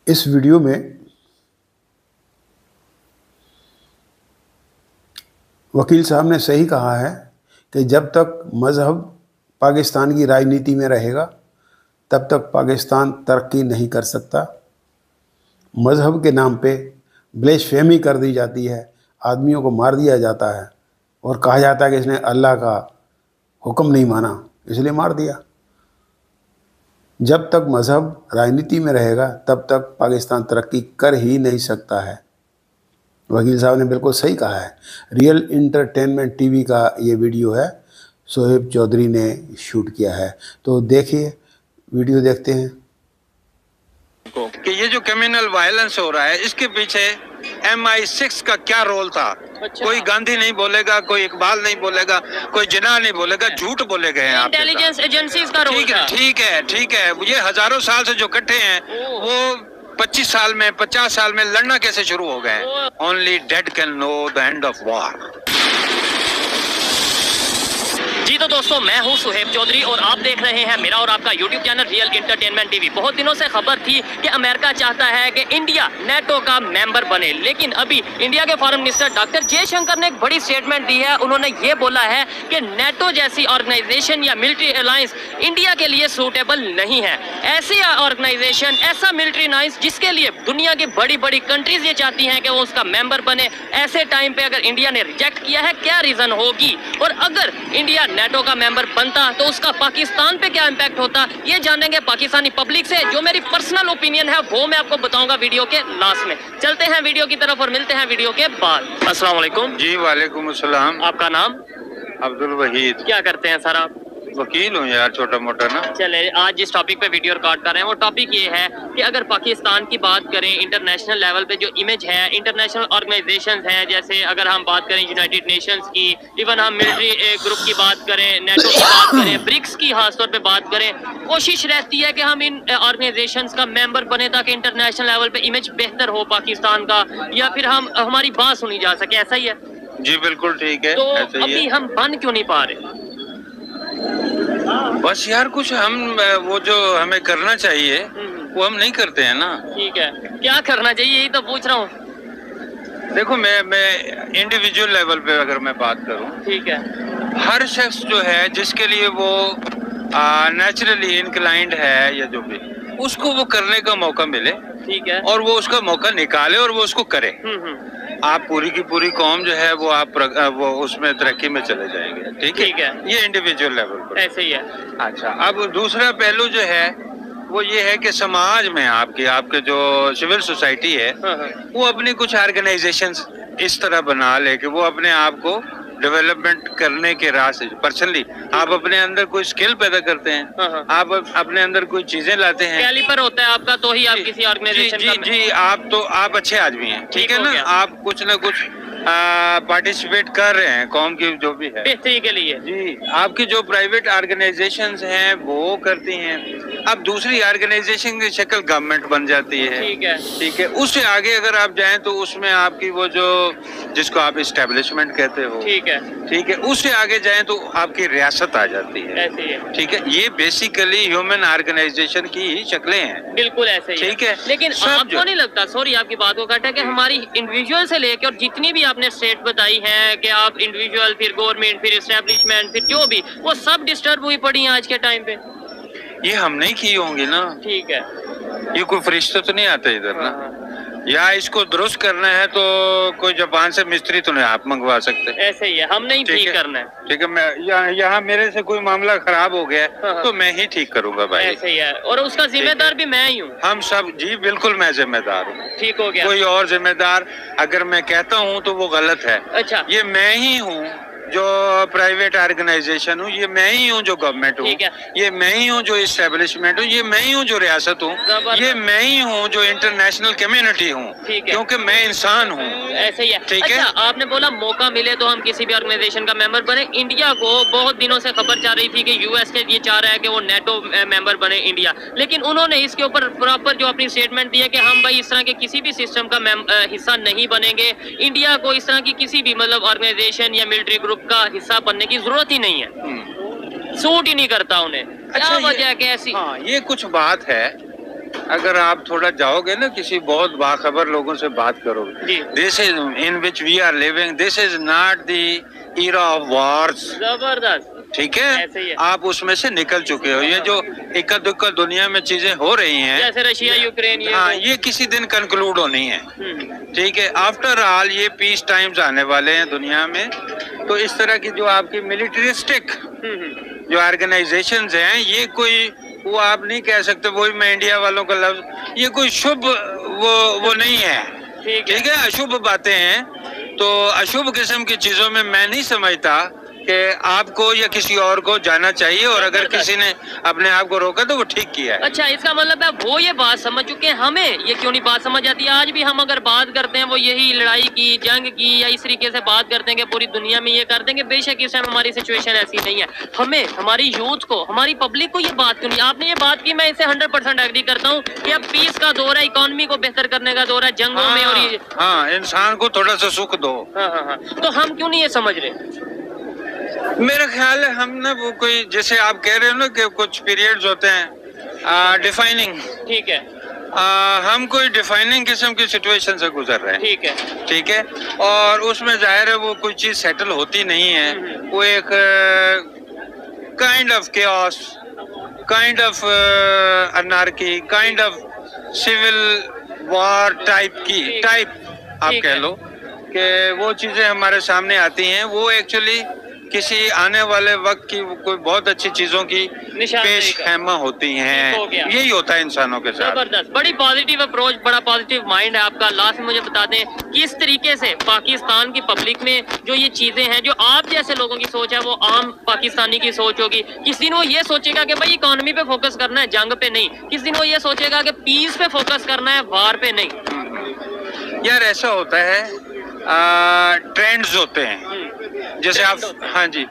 اس video میں وکیل صاحب نے صحیح کہا ہے کہ جب تک مذہب پاکستان کی راجنیتی میں رہے گا تب تک پاکستان ترقی نہیں کر سکتا۔ مذہب کے نام پہ بلیسفیمی کر دی جاتی ہے، آدمیوں کو مار دیا جاتا ہے اور کہا جاتا ہے کہ اس نے اللہ کا حکم نہیں مانا اس لیے مار دیا۔ جب تک مذہب راجنیتی میں رہے گا تب تک پاکستان ترقی کر ہی نہیں سکتا ہے۔ وکیل صاحب نے بالکل صحیح کہا ہے۔ ریئل انٹرٹینمنٹ ٹی وی کا یہ ویڈیو ہے، شعیب چودھری نے شوٹ کیا ہے، تو دیکھیے، ویڈیو دیکھتے ہیں۔ کہ یہ جو کمیونل وائلنس ہو رہا ہے اس کے پیچھے MI6 کا کیا رول تھا؟ کوئی گاندھی نہیں بولے گا، کوئی اقبال نہیں بولے گا، کوئی جناح نہیں بولے گا، جھوٹ بولے گئے ہیں آپ۔ انٹیلیجنس ایجنسیز کا رول تھا۔ ٹھیک ہے، یہ ہزاروں سال سے جو کٹھے ہیں وہ 25 سال میں 50 سال میں لڑنا کیسے شروع ہو گئے ہیں؟ Only dead can know the end of war۔ جی تو دوستو، میں ہوں شعیب چودھری اور آپ دیکھ رہے ہیں میرا اور آپ کا YouTube channel real entertainment T V. بہت دنوں سے خبر تھی کہ امریکہ چاہتا ہے کہ انڈیا نیٹو کا ممبر بنے، لیکن ابھی انڈیا کے foreign minister doctor J Shankar نے ایک بڑی سٹیٹمنٹ دی ہے۔ انہوں نے یہ بولا ہے کہ نیٹو جیسی آرگنائزیشن یا ملٹری الائنس انڈیا کے لیے سوٹیبل نہیں ہے۔ ایسی آرگنائزیشن، ایسا ملٹری الائنس جس کے لیے دنیا کی بڑی بڑی کنٹریز یہ چاہتی ہیں کہ وہ اس کا ممبر بنے، ایسے ٹائم پہ اگر انڈیا نے ریجیکٹ کیا ہے، کیا ریزن ہوگی؟ اور اگر انڈیا نیٹو کا ممبر بنتا تو اس کا پاکستان پہ کیا امپیکٹ ہوتا، یہ جانیں گے پاکستانی پبلک سے۔ جو میری پرسنل اوپینین ہے وہ میں آپ کو بتاؤں گا ویڈیو کے لاسٹ میں۔ چلتے ہیں ویڈیو کی طرف اور ملتے ہیں ویڈیو کے بعد۔ السلام علیکم۔ جی وعلیکم السلام۔ آپ کا نام؟ عبدالوحید۔ کیا کرتے ہیں سر آپ؟ وکیل ہوں یار، چھوٹا موٹا نا۔ چلے، آج جس ٹاپک پہ ویڈیو ریکارڈ کر رہے ہیں وہ ٹاپک یہ ہے کہ اگر پاکستان کی بات کریں، انٹرنیشنل لیول پہ جو امیج ہے، انٹرنیشنل آرگنائزیشنز ہیں، جیسے اگر ہم بات کریں یونائٹڈ نیشنز کی، ایون ہم ملٹری گروپ کی بات کریں، نیٹو کی بات کریں، برکس کی خاص طور پہ بات کریں، کوشش رہتی ہے کہ ہم ان آرگنائزیشنز کا ممبر بنے تاکہ انٹرنیشنل لیول پہ امیج بہتر ہو پاکستان کا، یا پھر ہماری بات سنی جا سکے۔ ایسا ہی ہے؟ جی بالکل ٹھیک ہے۔ تو ابھی ہم بن کیوں نہیں پا رہے؟ بس یار کچھ وہ جو ہمیں کرنا چاہیے وہ ہم نہیں کرتے ہیں نا۔ ٹھیک ہے، کیا کرنا چاہیے یہی تو پوچھ رہا ہوں۔ دیکھو میں انڈیویجول لیول پہ اگر میں بات کروں، ٹھیک ہے، ہر شخص جو ہے جس کے لیے وہ نیچرلی انکلائنڈ ہے یا جو بھی، اس کو وہ کرنے کا موقع ملے، ٹھیک ہے، اور وہ اس کا موقع نکالے اور وہ اس کو کرے۔ آپ پوری کی پوری قوم جو ہے وہ اس میں ترقی میں چلے جائیں گے۔ ٹھیک ہے، یہ انڈیویجول لیول پر ایسے ہی ہے۔ اچھا، اب دوسرا پہلو جو ہے وہ یہ ہے کہ سماج میں آپ کے جو سول سوسائٹی ہے وہ اپنی کچھ آرگنائزیشنز اس طرح بنا لے کہ وہ اپنے آپ کو ڈیولپمنٹ کرنے کے راہ سے پرسنلی آپ اپنے اندر کوئی سکل پیدا کرتے ہیں، آپ اپنے اندر کوئی چیزیں لاتے ہیں، کیلیپر ہوتا ہے آپ کا تو ہی آپ کسی آرگنائزیشن کا۔ جی آپ اچھے آدمی ہیں، ٹھیک ہے نا، آپ کچھ نہ کچھ پارٹیسپیٹ کر رہے ہیں قوم کی جو بھی ہے بہتری کے لیے۔ جی، آپ کی جو پرائیویٹ آرگنائزیشنز ہیں وہ کرتی ہیں، اب دوسری آرگنائزیشن کی شکل گورنمنٹ بن جاتی ہے۔ ٹھیک ہے، اس سے آگے اگر آپ جائیں تو اس میں آپ کی وہ جس کو آپ اسٹیبلشمنٹ کہتے ہو، ٹھیک ہے، اس سے آگے جائیں تو آپ کی ریاست آ جاتی ہے۔ ٹھیک ہے، یہ بیسیکلی ہیومن آرگنائزیشن کی ہی شکلیں ہیں۔ بالکل ایسے ہی، ٹھیک ہے، لیکن آپ کو نہیں لگتا، سوری آپ کی بات کو کٹ ہے، کہ ہماری انڈیویجول سے لے کے اور جتنی بھی آپ نے اسٹیٹ بتائی ہے کہ آپ انڈیویجول، پھر گورنمنٹ، پھر اسٹیبلشمنٹ، پھر جو بھی، وہ سب ڈسٹرب ہوئی پڑی ہیں آج کے ٹائم پہ؟ یہ ہم نہیں کی ہوں گی نا۔ ٹھیک ہے، یہ کوئی فرشتہ تو نہیں آتا ادھر نا، یا اس کو درست کرنا ہے تو کوئی جاپان سے مستری تو نہیں آپ منگوا سکتے۔ ایسے ہی ہے، ہم نہیں ٹھیک کرنا ہے۔ ٹھیک ہے، یہاں میرے سے کوئی معاملہ خراب ہو گیا تو میں ہی ٹھیک کروں گا بھائی۔ ایسے ہی ہے، اور اس کا ذمہ دار بھی میں ہی ہوں۔ ہم سب، جی بالکل میں ذمہ دار ہوں۔ ٹھیک ہو گیا، کوئی اور ذمہ دار اگر میں کہتا ہوں تو وہ غلط ہے۔ اچھا، یہ میں ہی ہوں جو پرائیویٹ آرگنائزیشن ہوں، یہ میں ہی ہوں جو گورنمنٹ ہوں، یہ میں ہی ہوں جو اسٹیبلشمنٹ ہوں، یہ میں ہی ہوں جو ریاست ہوں، یہ میں ہی ہوں جو انٹرنیشنل کمیونٹی ہوں، کیونکہ میں انسان ہوں۔ ایسے ہی ہے، ٹھیک ہے۔ اچھا، آپ نے بولا موقع ملے تو ہم کسی بھی آرگنائزیشن کا ممبر بنے۔ انڈیا کو بہت دنوں سے خبر چل رہی تھی کہ USA یہ چاہ رہا ہے کہ وہ نیٹو ممبر بنے انڈیا، لیکن انہوں نے اس کے اوپر پراپر جو اپنی اسٹیٹمنٹ دی ہے کہ ہم بھائی اس طرح کے کسی بھی سسٹم کا حصہ نہیں بنیں گے، انڈیا کو اس طرح کی کسی بھی مطلب آرگنائزیشن یا ملٹری گروپ کا حصہ بننے کی ضرورت ہی نہیں ہے، سوٹ ہی نہیں کرتا انہیں۔ کیا وجہ ہے کہ ایسی؟ ہاں، یہ کچھ بات ہے اگر آپ تھوڑا جاؤ گے نا کسی بہت باخبر لوگوں سے بات کرو گے, this is in which we are living, this is not the era of wars. زبردست. ٹھیک ہے, آپ اس میں سے نکل چکے ہو. یہ جو اکا دکا دنیا میں چیزیں ہو رہی ہیں جیسے رشیا یوکرین, ہاں یہ کسی دن کنکلوڈ ہونی ہے. ٹھیک ہے, آفٹر آل یہ پیس ٹائمز آنے والے ہیں دنیا میں. تو اس طرح کی جو آپ کی ملٹرسٹک جو آرگنائزیشنز ہیں, یہ کوئی وہ آپ نہیں کہہ سکتے, وہی میں انڈیا والوں کا لفظ, یہ کوئی شبھ وہ نہیں ہے. ٹھیک ہے, اشبھ باتیں ہیں. تو اشبھ قسم کی چیزوں میں میں نہیں سمجھتا کہ آپ کو یا کسی اور کو جانا چاہیے, اور اگر کسی نے اپنے آپ کو روکا تو وہ ٹھیک کیا ہے. اچھا, اس کا مطلب ہے وہ یہ بات سمجھ چکے ہیں, ہمیں یہ کیوں نہیں بات سمجھ آتی؟ آج بھی ہم اگر بات کرتے ہیں وہ یہی لڑائی کی, جنگ کی, یا اس طریقے سے بات کرتے ہیں کہ پوری دنیا میں یہ کر دیں گے. بے شک اس ٹائم ہماری سچویشن ایسی نہیں ہے. ہمیں, ہماری یوتھ کو, ہماری پبلک کو یہ بات کیوں نہیں؟ آپ نے یہ بات کی, میں اسے 100% ایگری کرتا ہوں کہ اب پیس کا دور ہے, اکانومی کو بہتر کرنے کا دور ہے, جنگوں میں اور ہاں انسان کو تھوڑا سا سکھ دو. تو ہم کیوں نہیں یہ سمجھ رہے؟ میرا خیال ہے ہم نے وہ کوئی, جیسے آپ کہہ رہے ہو نا کہ کچھ پیریڈز ہوتے ہیں ڈیفائننگ. ٹھیک ہے, ہم کوئی ڈیفائننگ قسم کی سچویشن سے گزر رہے ہیں. ٹھیک ہے, ٹھیک ہے, اور اس میں ظاہر ہے وہ کوئی چیز سیٹل ہوتی نہیں ہے. وہ ایک kind of chaos, kind of anarchy, kind of civil war type کی آپ کہہ لو کہ وہ چیزیں ہمارے سامنے آتی ہیں. وہ ایکچولی کسی آنے والے وقت کی کوئی بہت اچھی چیزوں کی پیش خیمہ ہوتی ہیں. یہی ہوتا ہے انسانوں کے ساتھ. زبردست, بڑی پازیٹیو اپروچ, بڑا پازیٹیو مائنڈ ہے آپ کا. لاسٹ میں مجھے بتا دیں کس طریقے سے پاکستان کی پبلک میں جو یہ چیزیں ہیں, جو آپ جیسے لوگوں کی سوچ ہے, وہ عام پاکستانی کی سوچ ہوگی. کس دن وہ یہ سوچے گا کہ بھائی اکانومی پہ فوکس کرنا ہے, جنگ پہ نہیں. کس دن وہ یہ سوچے گا کہ پیس پہ فوکس کرنا ہے, وار پہ نہیں. یار ایسا ہوتا ہے, ٹرینڈز ہوتے ہیں. جیسے آپ, ہاں جی,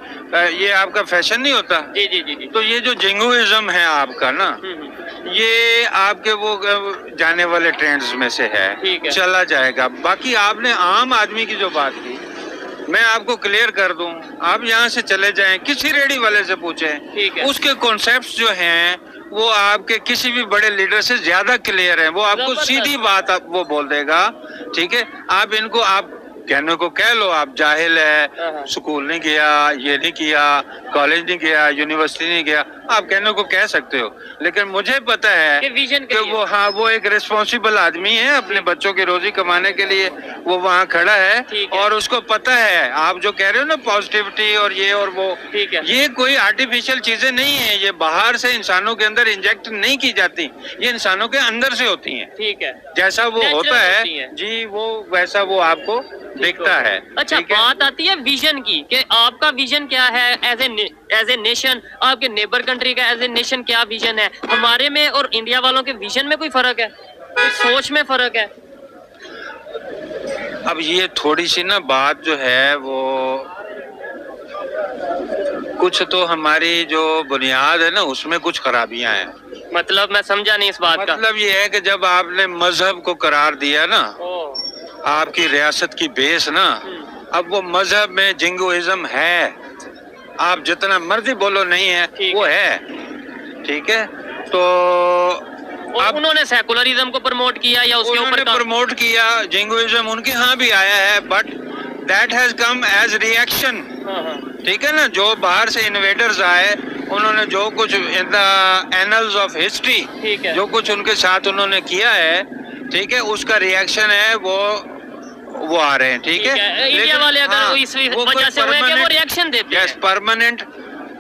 یہ آپ کا فیشن نہیں ہوتا. جی. تو یہ جو جنگوئزم ہے آپ کا نا, یہ آپ کے وہ جانے والے ٹرینڈز میں سے ہے, چلا جائے گا. باقی آپ نے عام آدمی کی جو بات کی, میں آپ کو کلیئر کر دوں. آپ یہاں سے چلے جائیں, کسی ریڈی والے سے پوچھیں, اس کے کانسیپٹس جو ہیں وہ آپ کے کسی بھی بڑے لیڈر سے زیادہ کلیئر ہیں. وہ آپ کو سیدھی بات وہ بول دے گا. ٹھیک ہے, آپ ان کو آپ کہنے کو کہہ لو آپ جاہل ہے, سکول نہیں گیا, یہ نہیں کیا, کالج نہیں گیا, یونیورسٹی نہیں گیا, آپ کہنے کو کہہ سکتے ہو. لیکن مجھے پتا ہے کہ وہ, ہاں, وہ ایک ریسپانسبل آدمی ہے, اپنے بچوں کی روزی کمانے کے لیے وہ وہاں کھڑا ہے, اور اس کو پتا ہے آپ جو کہہ رہے ہو نا پازیٹیوٹی اور یہ اور وہ, یہ کوئی آرٹیفیشل چیزیں نہیں ہیں. یہ باہر سے انسانوں کے اندر انجیکٹ نہیں کی جاتی, یہ انسانوں کے اندر سے ہوتی ہیں. ٹھیک ہے, جیسا وہ ہوتا ہے جی وہ ویسا وہ آپ کو دیکھتا ہے. اچھا, بات آتی ہے ویژن کی, کہ آپ کا ویژن کیا ہے ایز اے نیشن, آپ کے نیبر کنٹری کا ایز اے نیشن کیا ویژن ہے؟ ہمارے میں اور انڈیا والوں کے ویژن میں کوئی فرق ہے, کوئی سوچ میں فرق ہے؟ اب یہ تھوڑی سی نا بات جو ہے وہ کچھ تو ہماری جو بنیاد ہے نا اس میں کچھ خرابیاں ہیں. مطلب میں سمجھا نہیں اس بات کا. مطلب یہ ہے کہ جب آپ نے مذہب کو قرار دیا نا, آپ کی ریاست کی بیس نا, اب وہ مذہب میں جنگوئزم ہے. آپ جتنا مرضی بولو نہیں ہے, وہ ہے. ٹھیک ہے, تو انہوں نے سیکولرزم کو پروموٹ کیا یا اس کے اوپر پروموٹ کیا. جنگوئزم ان کے ہاں بھی آیا ہے, but that has come as reaction. ٹھیک ہے نا, جو باہر سے انویڈرز آئے, انہوں نے جو کچھ ان دا اینلز آف ہسٹری, جو کچھ ان کے ساتھ انہوں نے کیا ہے, ٹھیک ہے, اس کا ریئیکشن ہے وہ آ رہے ہیں. ٹھیک ہے, انڈیا والے اگر اس وجہ سے ہوئے کہ وہ ریئیکشن دیتے ہیں. یس, پرماننٹ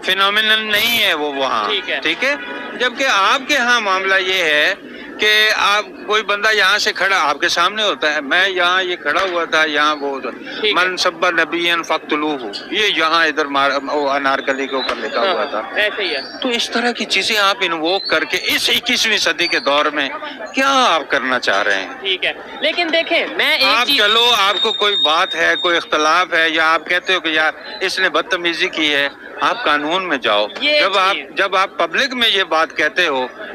فینومینل نہیں ہے وہ وہاں. ٹھیک ہے, جبکہ آپ کے ہاں معاملہ یہ ہے کہ آپ کوئی بندہ یہاں سے کھڑا آپ کے سامنے ہوتا ہے, میں یہاں یہ کھڑا ہوا تھا, یہاں وہ من سب نبی فقتلوہ, یہ یہاں ادھر انارکلی کے اوپر لکھا ہوا تھا. تو اس طرح کی چیزیں آپ انووک کر کے اس 21ویں صدی کے دور میں کیا آپ کرنا چاہ رہے ہیں؟ ٹھیک ہے, لیکن دیکھیں میں آپ چلو, آپ کو کوئی بات ہے, کوئی اختلاف ہے, یا آپ کہتے ہو کہ یار اس نے بدتمیزی کی ہے, آپ قانون میں جاؤ. جب آپ پبلک میں یہ بات کہتے ہو